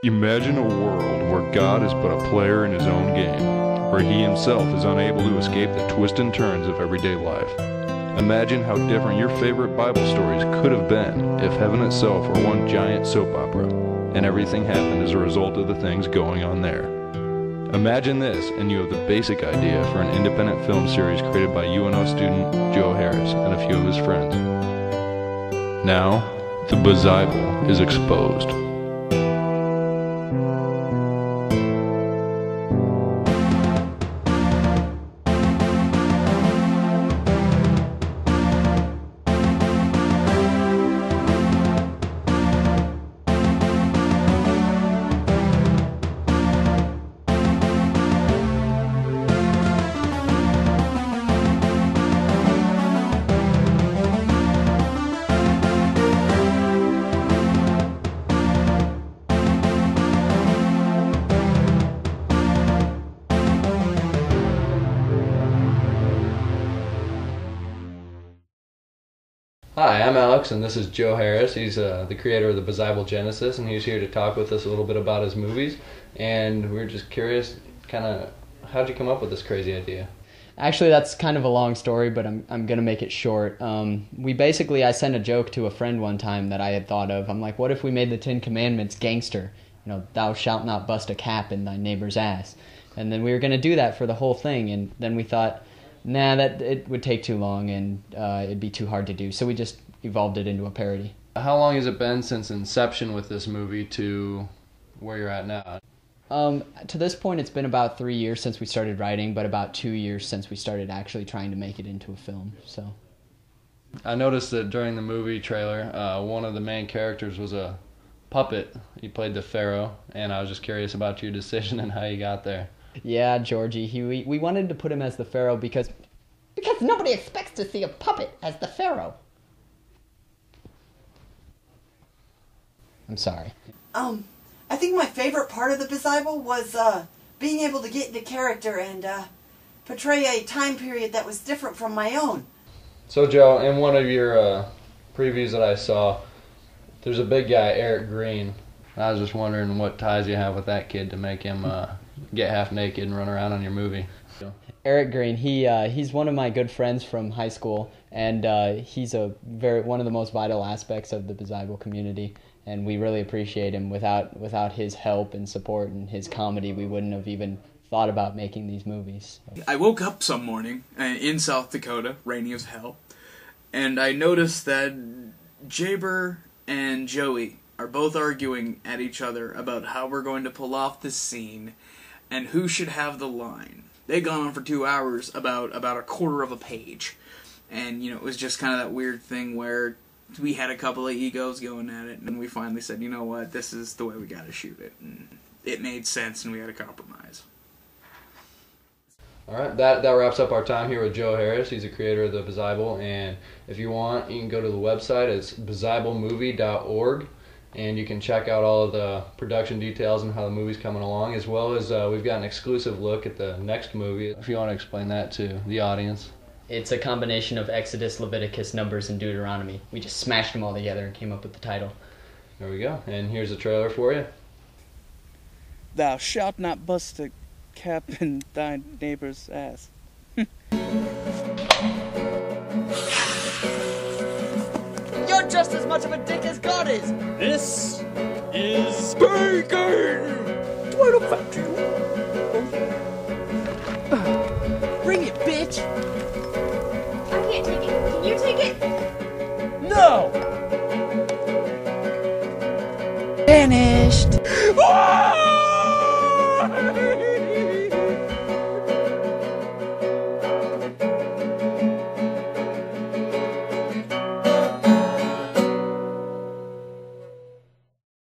Imagine a world where God is but a player in his own game, where he himself is unable to escape the twists and turns of everyday life. Imagine how different your favorite Bible stories could have been if heaven itself were one giant soap opera, and everything happened as a result of the things going on there. Imagine this, and you have the basic idea for an independent film series created by UNO student Joe Harris and a few of his friends. Now, the Bizible is exposed. Hi, I'm Alex, and this is Joe Harris. He's the creator of the Bizible Genesis, and he's here to talk with us a little bit about his movies. And we were just curious, kind of, how'd you come up with this crazy idea? Actually, that's kind of a long story, but I'm gonna make it short. I sent a joke to a friend one time that I had thought of. I'm like, what if we made the 10 Commandments gangster? You know, thou shalt not bust a cap in thy neighbor's ass. And then we were gonna do that for the whole thing, and then we thought, nah, that it would take too long and it'd be too hard to do. So we just evolved it into a parody. How long has it been since inception with this movie to where you're at now? To this point, it's been about 3 years since we started writing, but about 2 years since we started actually trying to make it into a film. So, I noticed that during the movie trailer, one of the main characters was a puppet. He played the Pharaoh, and I was just curious about your decision and how you got there. Yeah, Georgie. We wanted to put him as the Pharaoh because nobody expects to see a puppet as the Pharaoh. I'm sorry. I think my favorite part of the Bizible was being able to get into character and portray a time period that was different from my own. So Joe, in one of your previews that I saw, there's a big guy, Eric Green. I was just wondering what ties you have with that kid to make him get half naked and run around on your movie. Eric Green, he's one of my good friends from high school, and he's one of the most vital aspects of the Bizible community, and we really appreciate him. Without his help and support and his comedy, we wouldn't have even thought about making these movies. I woke up some morning in South Dakota, rainy as hell, and I noticed that Jaber and Joey are both arguing at each other about how we're going to pull off this scene and who should have the line. They'd gone on for 2 hours about a quarter of a page. And, you know, it was just kind of that weird thing where we had a couple of egos going at it, and we finally said, you know what, this is the way we gotta shoot it. And it made sense, and we had a compromise. Alright, that wraps up our time here with Joe Harris. He's the creator of the Bizible, and if you want, you can go to the website. It's biziblemovie.org. And you can check out all of the production details and how the movie's coming along, as well as we've got an exclusive look at the next movie. If you want to explain that to the audience. It's a combination of Exodus, Leviticus, Numbers, and Deuteronomy. We just smashed them all together and came up with the title. There we go. And here's the trailer for you. Thou shalt not bust a cap in thy neighbor's ass. You're just as much of a dick as God is! This is bacon! Tomato factory. Bring it, bitch! I can't take it. Can you take it? No! Vanished! Ah!